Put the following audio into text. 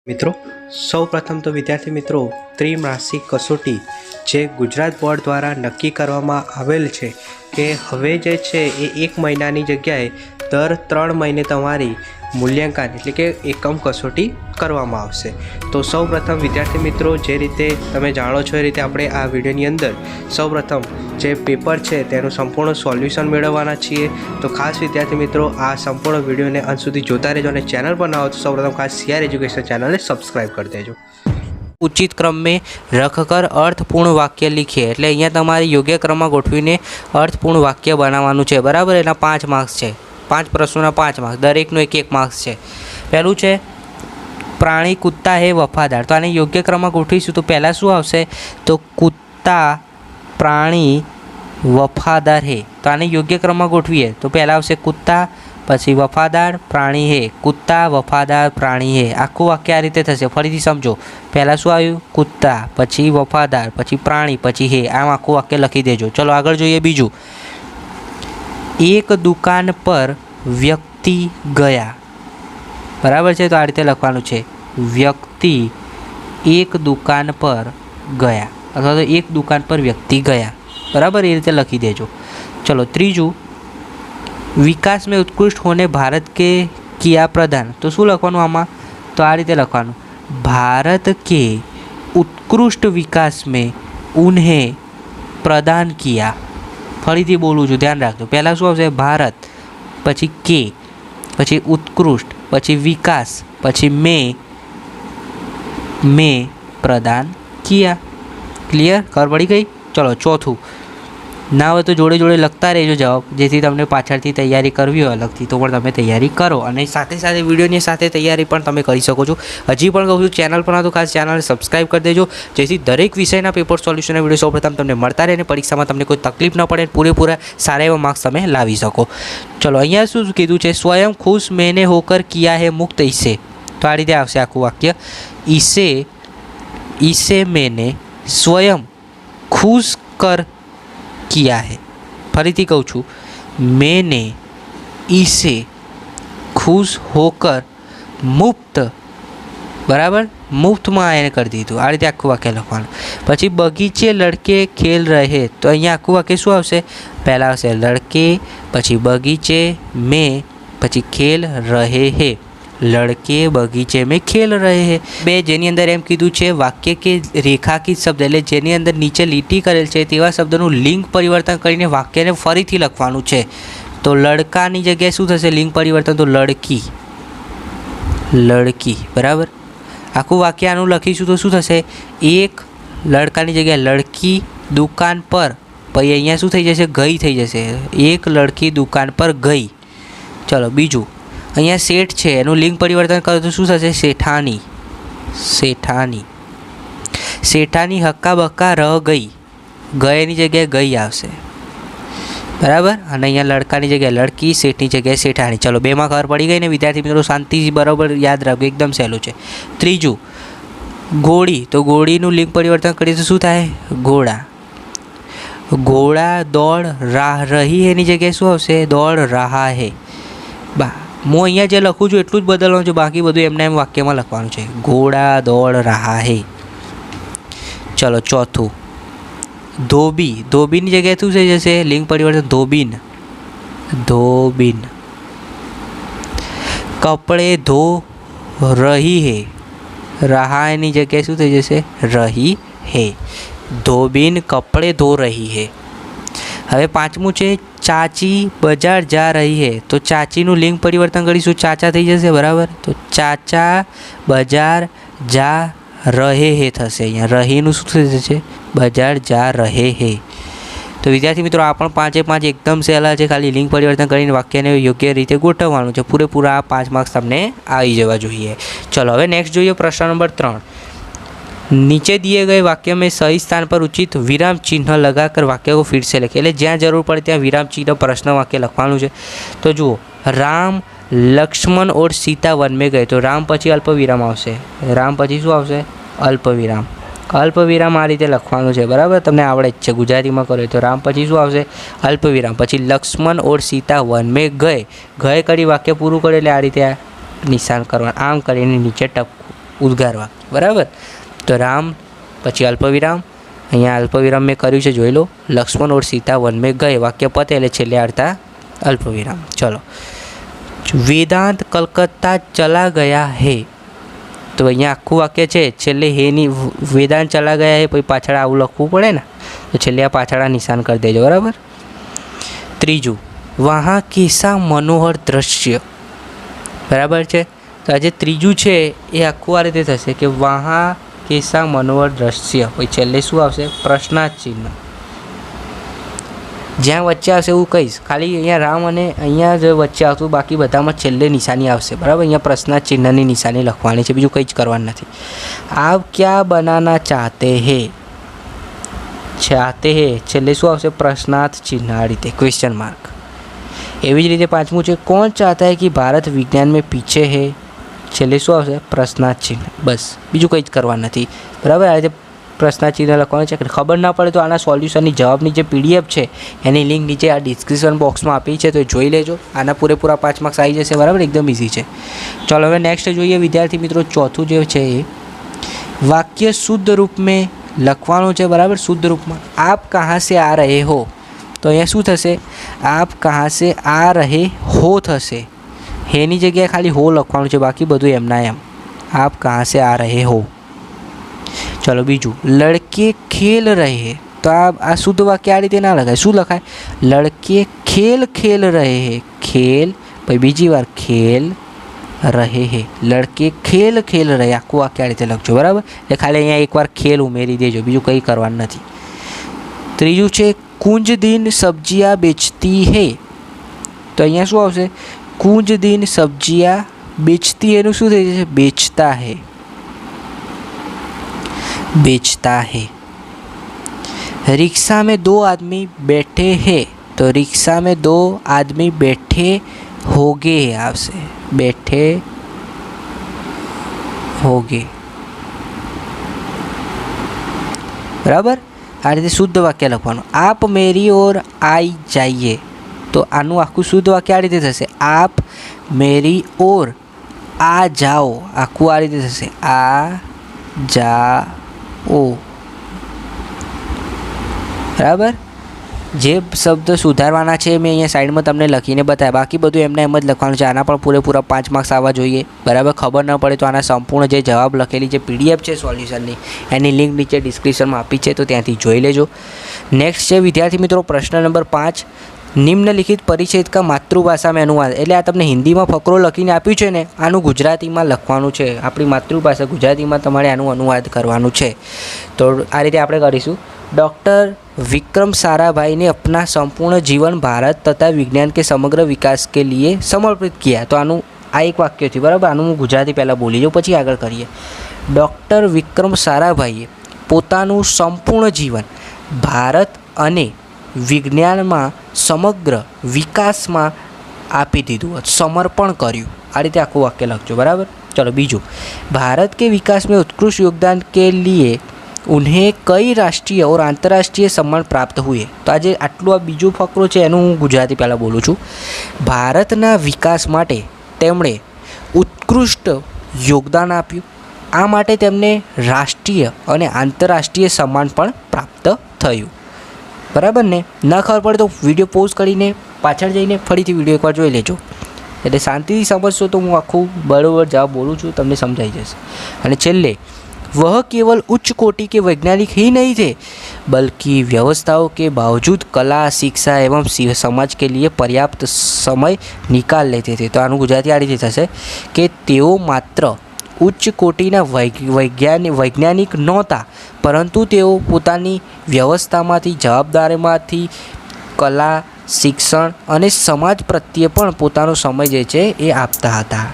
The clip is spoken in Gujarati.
મિત્રો સૌપ્રથમ તો વિદ્યાર્થી મિત્રો ત્રિમાસિક કસોટી જે ગુજરાત બોર્ડ દ્વારા નક્કી કરવામાં આવેલ છે કે હવે જે છે એ 1 મહિનાની જગ્યાએ દર 3 મહિને તમારી મૂલ્યાંકન એટલે કે એકમ કસોટી કરવામાં આવશે। તો સૌપ્રથમ વિદ્યાર્થી મિત્રો જે રીતે તમે જાણો છો એ રીતે આપણે આ વિડીયોની અંદર સૌપ્રથમ જે પેપર છે તેનું સંપૂર્ણ સોલ્યુશન મેળવવાના છીએ। તો ખાસ વિદ્યાર્થી મિત્રો આ સંપૂર્ણ વિડીયોને અંત સુધી જોતા રહેજો અને ચેનલ પર ના હો તો સૌપ્રથમ ખાસ સીઆર એજ્યુકેશન ચેનલને સબસ્ક્રાઈબ કરી દેજો। उचित क्रम में रखकर अर्थपूर्ण वाक्य लिखिए એટલે અહીંયા તમારે યોગ્ય ક્રમમાં ગોઠવીને અર્થપૂર્ણ વાક્ય બનાવવાનું છે બરાબર। એના 5 માર્ક્સ છે, 5 પ્રશ્નોના 5 માર્ક્સ, દરેકનો એક માર્ક્સ છે। પહેલું છે प्राणी कुत्ता है वफादार, तो आने योग्य क्रम में गोठवीशुं। तो पहला शुं आवशे तो कुत्ता प्राणी वफादार है, तो आने योग्य क्रम में गोठवीए तो पहला आवशे कुत्ता, पछी वफादार प्राणी है, कुत्ता वफादार प्राणी है। आखुं वाक्य आ रीते थशे, फरीथी समझो। पहला शुं आव्युं कुत्ता, पछी वफादार, पछी प्राणी, पछी है, आम आखुं वाक्य लखी देजो। चलो आगळ जोईए बीजुं। एक दुकान पर व्यक्ति गया, बराबर है। तो आ रीते लखवानुं छे व्यक्ति एक दुकान पर गया अथवा तो एक दुकान पर व्यक्ति गया, बराबर ये रीते लखी देजो। चलो त्रीजू, विकास में उत्कृष्ट होने भारत के किया प्रदान, तो शू लखवानुं आमां तो आ रीते लखवानुं भारत के उत्कृष्ट विकास में उन्हें प्रदान किया। फरीथी बोलूँ छूं, ध्यान राखजो। पहला शू आवशे भारत, पछी के, पछी उत्कृष्ट, पछी विकास, पछी में प्रदान किया। क्लियर, खबर पड़ी गई। चलो चौथुं, ना हो तो जोड़े जोड़े लगता रहो जवाब, जेथी तमने पाछळथी तैयारी करवी हो अलगथी तो पण तमे तैयारी करो अने साथे साथे विडियोनी साथे तैयारी पण तमे करी शको छो। हजी पण कहूं छुं चेनल पर तो खास चेनल सब्सक्राइब कर देजो, जेथी दरेक विषयना पेपर सोल्यूशन विडियो सौप्रथम तमने मळता रहे, परीक्षामां तमने कोई तकलीफ न पड़े, पूरेपूरा सारा एवा मार्क्स तमे लावी सको। चलो अहींया शुं कीधुं छे स्वयं खुश मैंने होकर किया है मुक्त इसे, तो आ रीते आवशे आखुं वाक्य इसे मैंने स्वयं खुश कर किया है। फरीथी कहूँ छूँ मैंने इसे खुश होकर मुफ्त, बराबर मुफ्त में आयन कर दीधुं। आ रीते आखुं वाक्य लखवानुं। पछी बगीचे लड़के खेल रहे, तो अहींया आखुं वाक्य शुं आवशे पहला आवशे लड़के, पछी बगीचे में, पछी खेल रहे हैं, लड़के बगीचे में खेल रहे हैं। बे जेनी अंदर एम कीधुं छे वाक्य के रेखाकित शब्द એટલે જેની અંદર નીચે લીટી કરેલ છે તેવા શબ્દનું લિંગ પરિવર્તન કરીને વાક્યને ફરીથી લખવાનું છે। તો લડકાની જગ્યાએ શું થશે લિંગ પરિવર્તન તો લડકી, લડકી, બરાબર। આખું વાક્ય આનું લખીશું તો શું થશે એક લડકાની જગ્યાએ લડકી દુકાન પર, પછી અહીંયા શું થઈ જશે ગઈ થઈ જશે, એક લડકી દુકાન પર ગઈ। ચલો બીજું, અહીંયા શેઠ છે એનું લિંગ પરિવર્તન કરો તો શું થશે શેઠાની, શેઠાની, શેઠાની હક્કા બક્કા રહ ગઈ, ગયેની જગ્યાએ ગઈ આવશે, બરાબર। અને અહીંયા લડકાની જગ્યાએ લડકી, શેઠની જગ્યાએ શેઠાણી। ચલો બેમાં ખબર પડી ગઈ ને વિદ્યાર્થી મિત્રો, શાંતિ બરાબર યાદ રાખજો, એકદમ સહેલું છે। ત્રીજું ઘોડી, તો ઘોડીનું લિંગ પરિવર્તન કરીએ તો શું થાય ઘોડા, ઘોડા દોડ રાહ રહી એની જગ્યાએ શું આવશે દોડ रहा है। બા હું અહીંયા જે લખું છું એટલું જ બદલવાનું છે, બાકી બધું એમના એમ વાક્યમાં લખવાનું છે ઘોડા દોડ रहा है। ચલો ચોથું ધોબી, ધોબીની જગ્યાએ શું થઈ જશે લિંગ પરિવર્તન ધોબીન, ધોબીન। કપડે ધો रही है, रहा એની જગ્યાએ શું થઈ જશે रही है, ધોબીન કપડે ધો रही है। હવે પાંચમું છે ચાચી બજાર जा रही है, तो ચાચીનું લિંગ પરિવર્તન કરીશું ચાચા થઈ જશે, બરાબર। તો ચાચા બજાર जा रहे है થશે, અહીંયા રહીનું શું થઈ જશે બજાર जा रहे है। તો વિદ્યાર્થી મિત્રો આ પણ 5 5 એકદમ સહેલા છે, ખાલી લિંગ પરિવર્તન કરીને વાક્યને યોગ્ય રીતે ગોઠવવાનું છે, પૂરેપૂરા 5 માર્ક્સ તમને આવી જવા જોઈએ। ચલો હવે નેક્સ્ટ જોઈએ પ્રશ્ન નંબર 3। नीचे दिए गए वाक्य में सही स्थान पर उचित विराम चिन्ह लगाकर वाक्य को फिर से लिखें, એટલે જ્યાં જરૂર પડે ત્યાં વિરામ ચિહ્ન પ્રશ્ન વાક્ય લખવાનું છે। તો જુઓ राम लक्ष्मण और सीता वन में गए, तो राम પછી અલ્પ વિરામ આવશે, રામ પછી શું આવશે અલ્પ વિરામ, અલ્પ વિરામ આ રીતે લખવાનું છે, બરાબર। તમને આવડે જ છે ગુજરાતીમાં કરો તો રામ પછી શું આવશે અલ્પ વિરામ, પછી લક્ષ્મણ और सीता वन में गए, ગए કરી વાક્ય પૂરું કરે એટલે આ રીતે નિશાન કરવાનું, આમ કરીને નીચે ટપકું, ઉદ્ગાર વાક્ય, બરાબર. તો રામ પછી અલ્પવિરામ, અહીંયા અલ્પવિરામ મેં કર્યું છે, જોઈ લો. લક્ષ્મણ ઓર સીता वन में गए, વાક્ય પતે એટલે છેલ્લે અર્થા અલ્પવિરામ. ચલો, વેદાંત કલકત્તા ચલા ગયા હે, તો અહીંયા આખું વાક્ય છે, છેલ્લે હેની વેદાંત ચલા ગયા હે પછી પાછળ આવું લખવું પડે ને, તો છેલ્લે આ પાછળ નિશાન કરી દેજો, બરાબર. ત્રીજું, વહાં કેસા મનોહર દ્રશ્ય, બરાબર છે. તો આજે ત્રીજું છે એ આખું આ રીતે થશે કે વહાં કેસા મનોહર દ્રશ્ય, પછી છેલ્લે શું આવશે? પ્રશ્નાર્થ ચિહ્ન. જ્યાં વચ્ચે આવશે એવું કહીશ, ખાલી અહીંયા રામ અને અહીંયા જ વચ્ચે આવતું, બાકી બધામાં છેલ્લે નિશાની આવશે, બરાબર. અહીંયા પ્રશ્નાર્થ ચિહ્નની નિશાની લખવાની છે, બીજું કંઈ જ કરવાનું નથી. આપ ક્યાં બનાના ચાહતે હે, ચાહતે હે છેલ્લે શું આવશે? પ્રશ્નાર્થ ચિહ્ન, આ રીતે ક્વેશ્ચન માર્ક. એવી જ રીતે પાંચમું છે, કોણ ચાહતા હે કે ભારત વિજ્ઞાન મેં પીછે હે, છેલ્લે શું આવશે? પ્રશ્નાર્થ ચિહ્ન. બસ, બીજું કંઈ જ કરવાનું નથી, બરાબર. આ રીતે પ્રશ્નાર્થ ચિહ્ન લખવાનું છે. ખબર ના પડે તો આના સોલ્યુશનની જવાબની જે PDF છે એની લિંક નીચે આ ડિસ્ક્રિપ્શન બોક્સમાં આપી છે, તો એ જોઈ લેજો. આના પૂરેપૂરા 5 માર્ક્સ આવી જશે, બરાબર. એકદમ ઇઝી છે. ચલો હવે નેક્સ્ટ જોઈએ વિદ્યાર્થી મિત્રો, ચોથું જે છે એ વાક્ય શુદ્ધ રૂપ મેં લખવાનું છે, બરાબર. શુદ્ધ રૂપમાં આપ કહાં સે આ રહે હો, તો અહીંયા શું થશે? આપ કહાં સે આ રહે હો થશે. હેની જગ્યાએ ખાલી હો લખવાનું છે, બાકી બધું એમના એમ. આપ કહાં સે આ રહે હો. ચલો બીજું, લડકે ખેલ રહે, તો આ શુદ્ધ વાક્ય આ રીતે ના લખાય. શું લખાય? લડકે ખેલ ખેલ રહે હે, ખેલ પછી બીજી વાર ખેલ રહે હે, લડકે ખેલ ખેલ રહે, આખું વાક્ય આ રીતે લખજો, બરાબર. એટલે ખાલી અહીંયા એકવાર ખેલ ઉમેરી દેજો, બીજું કંઈ કરવાનું નથી. ત્રીજું છે, કુંજ દિન સબ્જિયા બેચતી હે, તો અહીંયા શું આવશે? કુંજ દિન સબ્જિયા बेचती है શું થઈ જશે? बेचता है, बेचता है. रिक्शा में दो आदमी बैठे हैं, तो रिक्शा में दो आदमी बैठे होगे आपसे, बैठे होगे, बराबर. आ रीते शुद्ध वाक्य लखवानुं. आप मेरी ओर आई जाइए, तो आनु आखुं शुद्ध वाक्य आ रीते थशे. आप मेरी ओर आ जाओ, आखुं आ रीते थशे. आ जाओ, बराबर. જે શબ્દ સુધારવાના છે મેં અહીંયા સાઈડમાં તમને લખીને બતાવ્યા, બાકી બધું એમને એમ જ લખવાનું છે. આના પણ પૂરેપૂરા 5 માર્ક્સ આવવા જોઈએ, બરાબર. ખબર ન પડે તો આના સંપૂર્ણ જે જવાબ લખેલી જે PDF છે સોલ્યુશનની, એની લિંક નીચે ડિસ્ક્રિપ્શનમાં આપી છે, તો ત્યાંથી જોઈ લેજો. નેક્સ્ટ છે વિદ્યાર્થી મિત્રો પ્રશ્ન નંબર 5, નિમ્નલિખિત પરિચ્છેદ કા માતૃભાષા में अनुवाद. એટલે આ તમને હિન્દીમાં ફકરો લખીને આપ્યું છે ને, આનું ગુજરાતીમાં લખવાનું છે. આપણી માતૃભાષા ગુજરાતીમાં તમારે આનું અનુવાદ કરવાનું છે. તો આ રીતે આપણે કરીશું. डॉक्टर विक्रम साराभाई ने अपना संपूर्ण जीवन भारत तथा विज्ञान के समग्र विकास के लिए समर्पित किया. तो आनु आ एक वाक्य थी, बराबर. आनु हूँ गुजराती पहला बोली जाऊँ પછી આગળ કરીએ. डॉक्टर विक्रम साराभाઈએ પોતાનું સંપૂર્ણ જીવન ભારત અને વિજ્ઞાનમાં સમગ્ર વિકાસમાં આપી દીધું, સમર્પણ કર્યું. આ રીતે આખું વાક્ય લખજો, બરાબર. ચલો બીજું, भारत के विकास में उत्कृष्ट योगदान के लिए उन्हें कई राष्ट्रीय और आंतरराष्ट्रीय सम्मान प्राप्त हुए. तो आज आटલું આ બીજો ફકરો છે એનું હું ગુજરાતી પહેલાં બોલું છું. ભારતના વિકાસ માટે તેમણે ઉત્કૃષ્ટ યોગદાન આપ્યું. આ માટે તેમને રાષ્ટ્રીય અને આંતરરાષ્ટ્રીય સન્માન પણ પ્રાપ્ત થયું, બરાબર ને. ન ખબર પડે તો વિડીયો પોઝ કરીને પાછળ જઈને ફરીથી વિડીયો એકવાર જોઈ લેજો, એટલે શાંતિથી સમજશો તો હું આખું બરાબર જવાબ બોલું છું, તમને સમજાઈ જશે. અને છેલ્લે, वह केवल उच्च कोटि के वैज्ञानिक ही नहीं थे, बल्कि व्यवस्थाओं के बावजूद कला, शिक्षा एवं समाज के लिए पर्याप्त समय निकाल लेते थे. तो आનું ગુજરાતી આ રીતે થશે કે તેઓ માત્ર ઉચ્ચ કોટિના વૈજ્ઞાનિક નહોતા, પરંતુ તેઓ પોતાની વ્યવસ્થામાંથી, જવાબદારીમાંથી કલા, શિક્ષણ અને સમાજ પ્રત્યે પણ પોતાનો સમય જે છે એ આપતા હતા.